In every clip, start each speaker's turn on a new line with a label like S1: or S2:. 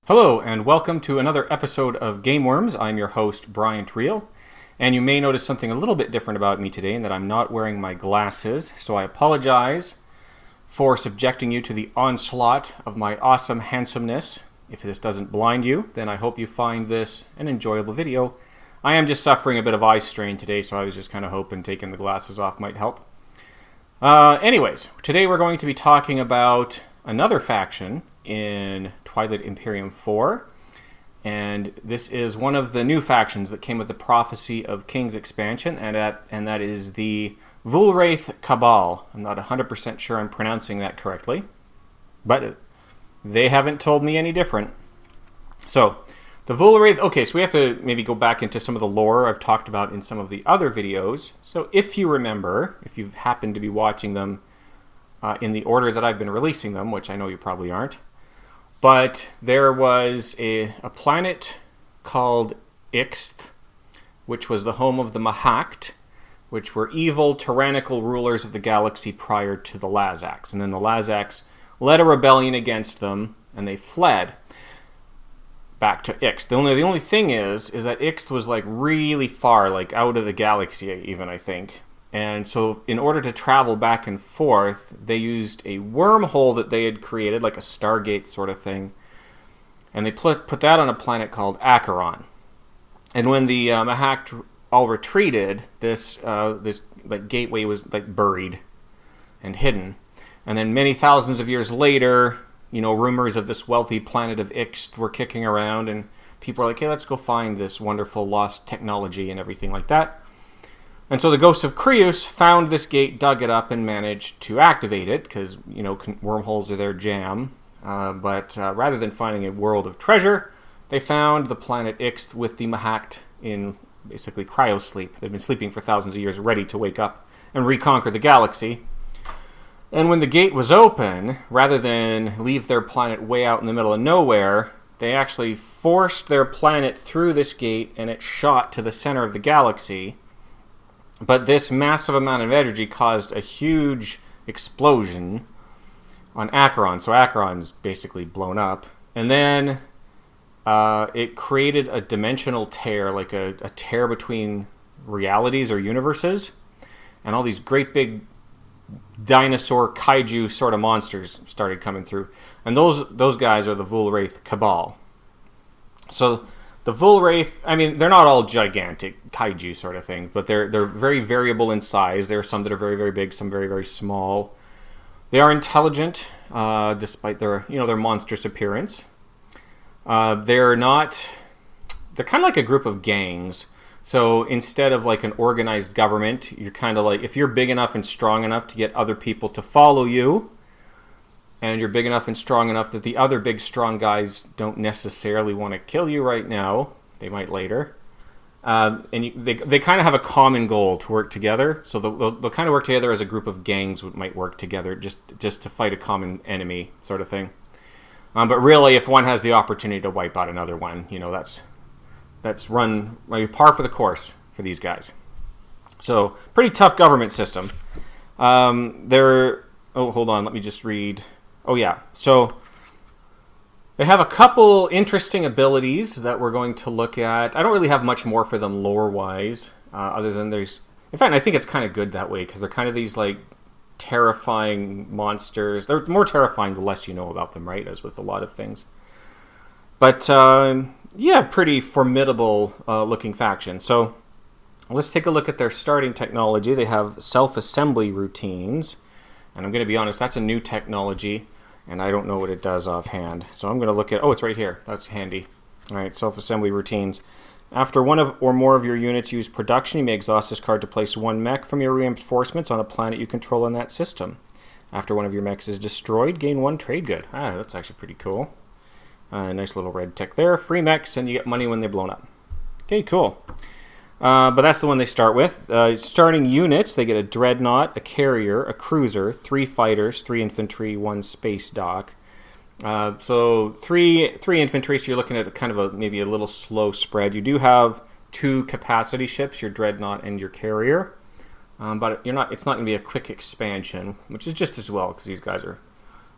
S1: Hello, and welcome to another episode of Gameworms. I'm your host, Reil, and you may notice something a little bit different about me today in that I'm not wearing my glasses, so I apologize for subjecting you to the onslaught of my awesome handsomeness. If this doesn't blind you, then I hope you find this an enjoyable video. I am just suffering a bit of eye strain today, so I was just kind of hoping taking the glasses off might help. Anyways, today we're going to be talking about another faction in Twilight Imperium 4, and this is one of the new factions that came with the Prophecy of Kings expansion, and that is the Vuil'raith Cabal. I'm not 100% sure I'm pronouncing that correctly, but they haven't told me any different. So, the Vuil'raith, okay, so we have to maybe go back into some of the lore I've talked about in some of the other videos. So if you remember, if you've happened to be watching them in the order that I've been releasing them, which I know you probably aren't, but there was a planet called Ixth, which was the home of the Mahact, which were evil, tyrannical rulers of the galaxy prior to the Lazaks. And then the Lazaks led a rebellion against them, and they fled back to Ixth. The only thing is that Ixth was like really far, like out of the galaxy even, I think. And so in order to travel back and forth, they used a wormhole that they had created, like a Stargate sort of thing. And they put that on a planet called Acheron. And when the Mahact all retreated, this like gateway was like buried and hidden. And then many thousands of years later, you know, rumors of this wealthy planet of Ixth were kicking around, and people were like, hey, let's go find this wonderful lost technology and everything like that. And so the ghosts of Creus found this gate, dug it up, and managed to activate it, because, you know, wormholes are their jam. But rather than finding a world of treasure, they found the planet Ixth with the Mahact in basically cryosleep. They've been sleeping for thousands of years, ready to wake up and reconquer the galaxy. And when the gate was open, rather than leave their planet way out in the middle of nowhere, they actually forced their planet through this gate, and it shot to the center of the galaxy. But this massive amount of energy caused a huge explosion on Acheron. So Acheron's basically blown up. And then it created a dimensional tear, like a tear between realities or universes. And all these great big dinosaur kaiju sort of monsters started coming through. And those guys are the Vuil'raith Cabal. So the Vuil'raith, I mean, they're not all gigantic kaiju sort of things, but they're very variable in size. There are some that are very, very big, some very, very small. They are intelligent, despite their monstrous appearance. They're kind of like a group of gangs. So instead of like an organized government, you're kind of like, if you're big enough and strong enough to get other people to follow you, and you're big enough and strong enough that the other big strong guys don't necessarily want to kill you right now, they might later, they kind of have a common goal to work together. So they'll kind of work together as a group of gangs might work together just to fight a common enemy sort of thing. But really, if one has the opportunity to wipe out another one, you know, that's run par for the course for these guys. So pretty tough government system. Hold on, let me just read. Oh yeah, so they have a couple interesting abilities that we're going to look at. I don't really have much more for them lore-wise, other than in fact, I think it's kind of good that way, because they're kind of these like terrifying monsters. They're more terrifying the less you know about them, right, as with a lot of things. But yeah, pretty formidable looking faction. So let's take a look at their starting technology. They have self-assembly routines. And I'm going to be honest, that's a new technology, and I don't know what it does offhand. So I'm going to look at, it's right here. That's handy. All right, self-assembly routines. After one or more of your units use production, you may exhaust this card to place one mech from your reinforcements on a planet you control in that system. After one of your mechs is destroyed, gain one trade good. That's actually pretty cool. Nice little red tick there. Free mechs, and you get money when they're blown up. Okay, cool. But that's the one they start with. Starting units, they get a dreadnought, a carrier, a cruiser, 3 fighters, 3 infantry, 1 space dock. So three infantry, so you're looking at kind of maybe a little slow spread. You do have 2 capacity ships, your dreadnought and your carrier. but it's not going to be a quick expansion, which is just as well because these guys are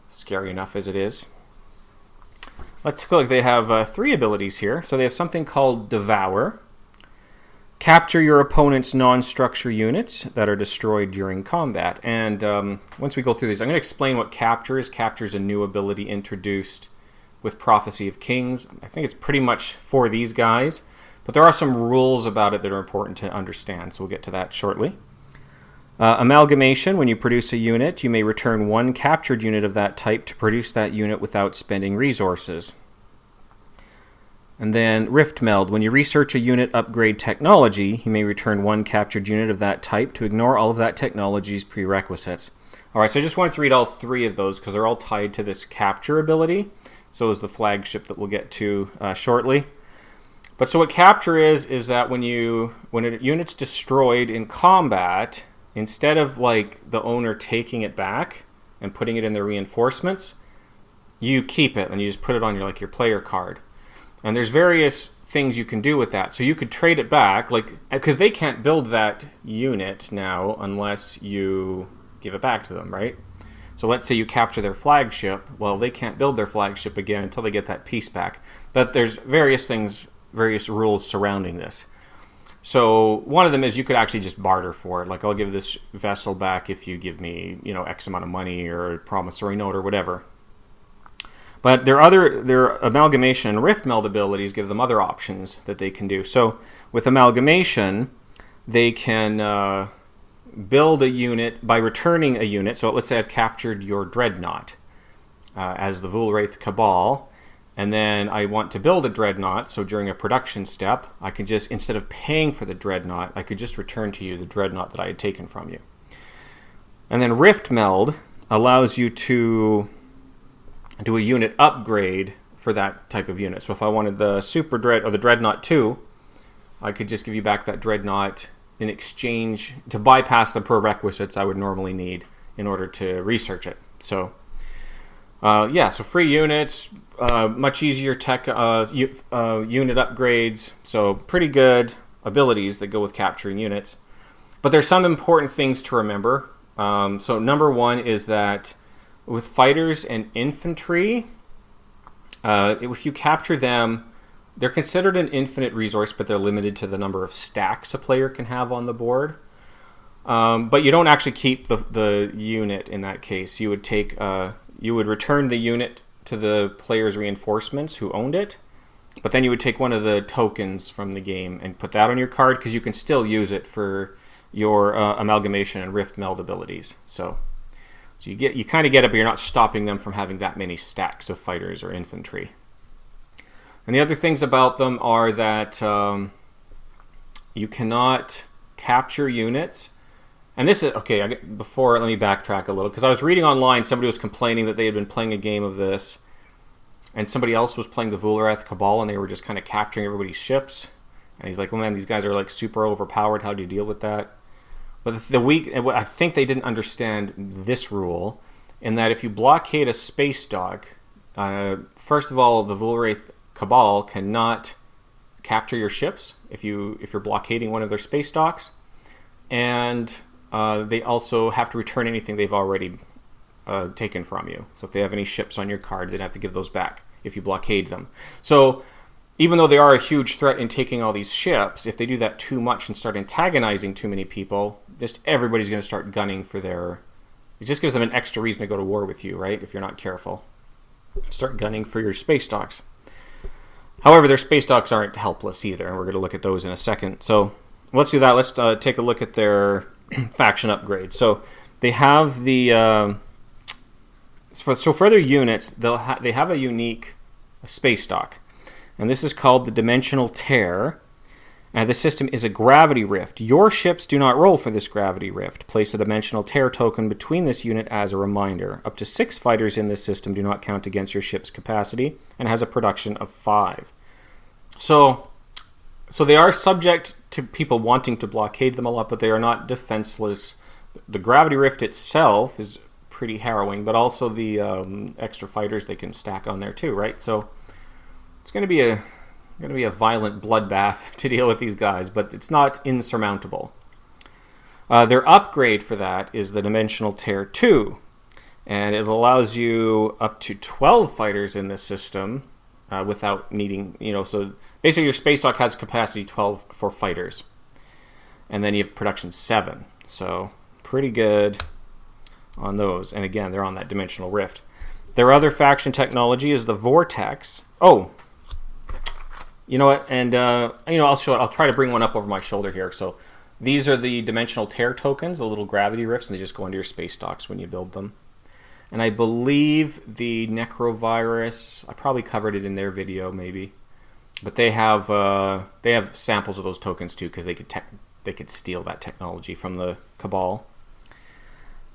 S1: scary enough as it is. Let's take a look. They have 3 abilities here. So they have something called Devour. Capture your opponent's non-structure units that are destroyed during combat. And once we go through these, I'm going to explain what Capture is. Capture is a new ability introduced with Prophecy of Kings. I think it's pretty much for these guys, but there are some rules about it that are important to understand, so we'll get to that shortly. Amalgamation, when you produce a unit, you may return 1 captured unit of that type to produce that unit without spending resources. And then Rift Meld, when you research a unit upgrade technology, you may return 1 captured unit of that type to ignore all of that technology's prerequisites. Alright, so I just wanted to read all 3 of those because they're all tied to this capture ability. So is the flagship that we'll get to shortly. But so what capture is that when a unit's destroyed in combat, instead of like the owner taking it back and putting it in their reinforcements, you keep it and you just put it on your player card. And there's various things you can do with that. So you could trade it back, because they can't build that unit now unless you give it back to them, right? So let's say you capture their flagship. Well, they can't build their flagship again until they get that piece back. But there's various rules surrounding this. So one of them is you could actually just barter for it. Like, I'll give this vessel back if you give me, X amount of money or a promissory note or whatever. But their amalgamation and rift meld abilities give them other options that they can do. So with amalgamation, they can build a unit by returning a unit. So let's say I've captured your dreadnought as the Vuil'raith Cabal, and then I want to build a dreadnought. So during a production step, I can just, instead of paying for the dreadnought, I could just return to you the dreadnought that I had taken from you. And then rift meld allows you to do a unit upgrade for that type of unit. So if I wanted the Super Dread or the Dreadnought 2, I could just give you back that Dreadnought in exchange to bypass the prerequisites I would normally need in order to research it. So so free units, much easier tech unit upgrades, so pretty good abilities that go with capturing units. But there's some important things to remember. So number 1 is that with fighters and infantry, if you capture them, they're considered an infinite resource, but they're limited to the number of stacks a player can have on the board. But you don't actually keep the unit in that case. You would return the unit to the player's reinforcements who owned it, but then you would take one of the tokens from the game and put that on your card because you can still use it for your amalgamation and rift meld abilities. So you kind of get it, but you're not stopping them from having that many stacks of fighters or infantry. And the other things about them are that you cannot capture units. And this is, okay, let me backtrack a little, because I was reading online, somebody was complaining that they had been playing a game of this, and somebody else was playing the Vuil'raith Cabal, and they were just kind of capturing everybody's ships. And he's like, oh man, these guys are super overpowered, how do you deal with that? But I think they didn't understand this rule, in that if you blockade a space dock, first of all, the Vuil'raith Cabal cannot capture your ships if you're blockading one of their space docks, and they also have to return anything they've already taken from you. So if they have any ships on your card, they'd have to give those back if you blockade them. So even though they are a huge threat in taking all these ships, if they do that too much and start antagonizing too many people, just everybody's going to start gunning for their... It just gives them an extra reason to go to war with you, right? If you're not careful. Start gunning for your space docks. However, their space docks aren't helpless either, and we're going to look at those in a second. So let's do that. Let's take a look at their faction upgrades. So they have the... So for their units, they have a unique space dock. And this is called the Dimensional Tear. And the system is a gravity rift. Your ships do not roll for this gravity rift. Place a Dimensional Tear token between this unit as a reminder. Up to 6 fighters in this system do not count against your ship's capacity, and has a production of 5. So they are subject to people wanting to blockade them a lot, but they are not defenseless. The gravity rift itself is pretty harrowing, but also the extra fighters they can stack on there too, right? So it's going to be a violent bloodbath to deal with these guys, but it's not insurmountable. Their upgrade for that is the Dimensional Tear 2. And it allows you up to 12 fighters in this system without needing, so basically your space dock has capacity 12 for fighters. And then you have production 7. So pretty good on those. And again, they're on that Dimensional Rift. Their other faction technology is the Vortex. Oh, you know what? And, I'll show it. I'll try to bring one up over my shoulder here. So these are the Dimensional Tear tokens, the little gravity rifts, and they just go into your space docks when you build them. And I believe the Necrovirus, I probably covered it in their video maybe, but they have samples of those tokens too, because they could steal that technology from the Cabal.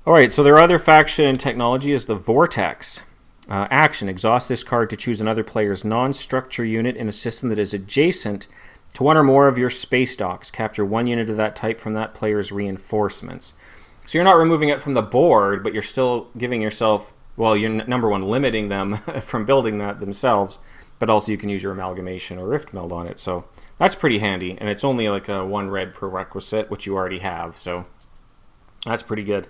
S1: All right, so their other faction technology is the Vortex. Action: exhaust this card to choose another player's non-structure unit in a system that is adjacent to one or more of your space docks. Capture one unit of that type from that player's reinforcements. So you're not removing it from the board, but you're still giving yourself, well, you're number one, limiting them from building that themselves, but also you can use your amalgamation or rift meld on it. So that's pretty handy, and it's only like a 1 red prerequisite, which you already have, so that's pretty good.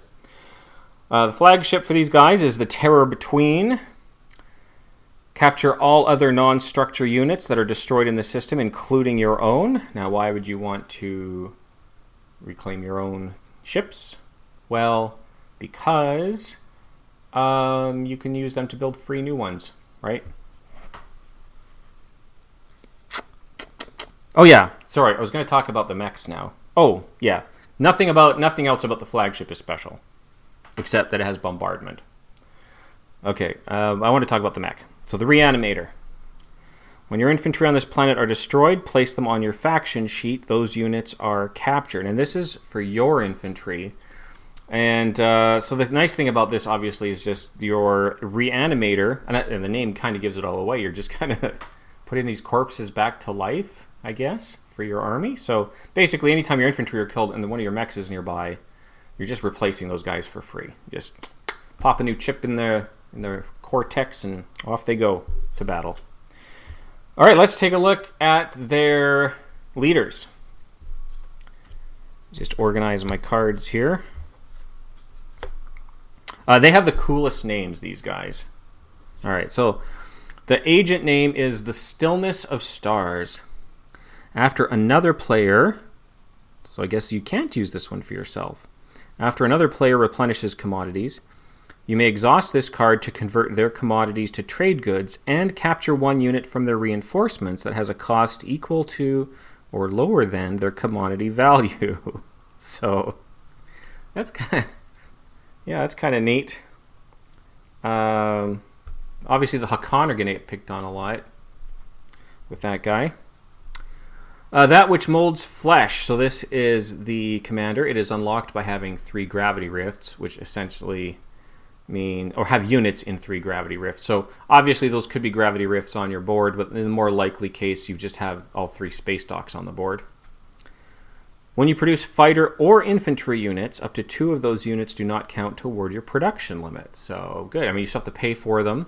S1: The flagship for these guys is the Terror Between. Capture all other non-structure units that are destroyed in the system, including your own. Now, why would you want to reclaim your own ships? Well, because you can use them to build free new ones, right? Oh yeah, sorry, I was going to talk about the mechs now. Oh yeah, nothing else about the flagship is special, except that it has bombardment. Okay, I want to talk about the mech. So the Reanimator. When your infantry on this planet are destroyed, place them on your faction sheet. Those units are captured, and this is for your infantry. And so the nice thing about this, obviously, is just your Reanimator, and the name kind of gives it all away. You're just kind of putting these corpses back to life, I guess, for your army. So basically, anytime your infantry are killed and one of your mechs is nearby, you're just replacing those guys for free. Just pop a new chip in their cortex, and off they go to battle. All right, let's take a look at their leaders. Just organize my cards here. They have the coolest names, these guys. All right, so the agent name is the Stillness of Stars. After another player, so I guess you can't use this one for yourself. After another player replenishes commodities, you may exhaust this card to convert their commodities to trade goods and capture one unit from their reinforcements that has a cost equal to or lower than their commodity value. So that's kind of neat. Obviously, the Hakan are going to get picked on a lot with that guy. That which molds flesh. So this is the commander. It is unlocked by having 3 gravity rifts, which essentially mean, or have units in 3 gravity rifts. So obviously those could be gravity rifts on your board, but in the more likely case, you just have all 3 space docks on the board. When you produce fighter or infantry units, up to 2 of those units do not count toward your production limit. So good. I mean, you still have to pay for them,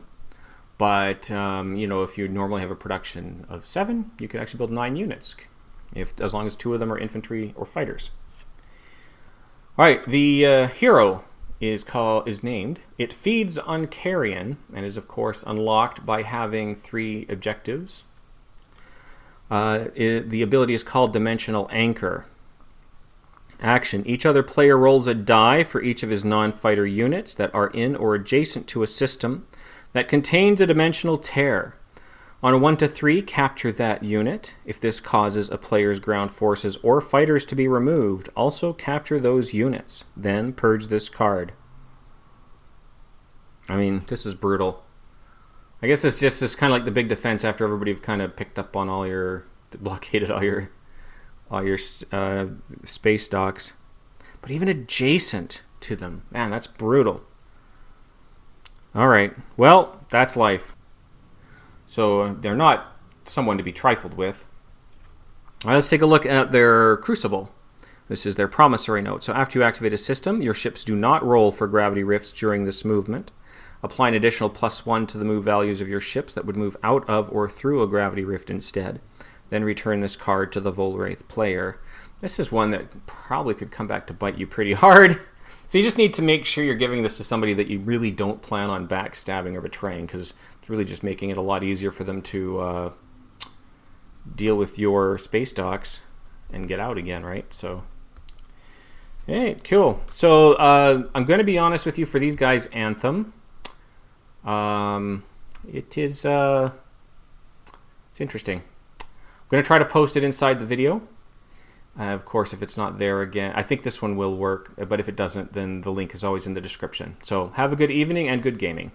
S1: but if you normally have a production of 7, you can actually build 9 units, as long as 2 of them are infantry or fighters. All right, the hero is named. It feeds on carrion and is of course unlocked by having 3 objectives. The ability is called Dimensional Anchor. Action: each other player rolls a die for each of his non-fighter units that are in or adjacent to a system that contains a dimensional tear. On a 1 to 3, capture that unit. If this causes a player's ground forces or fighters to be removed, also capture those units. Then purge this card. I mean, this is brutal. I guess it's just this kind of like the big defense after everybody have kind of picked up on blockaded all your space docks. But even adjacent to them, man, that's brutal. All right, well, that's life. So they're not someone to be trifled with. Let's take a look at their Crucible. This is their promissory note. So after you activate a system, your ships do not roll for gravity rifts during this movement. Apply an additional +1 to the move values of your ships that would move out of or through a gravity rift instead. Then return this card to the Vuil'raith player. This is one that probably could come back to bite you pretty hard. So you just need to make sure you're giving this to somebody that you really don't plan on backstabbing or betraying, because it's really just making it a lot easier for them to deal with your space docks and get out again, right? So, hey, cool. So I'm going to be honest with you, for these guys' Anthem, it is it's interesting. I'm going to try to post it inside the video. Of course, if it's not there again, I think this one will work, but if it doesn't, then the link is always in the description. So have a good evening and good gaming.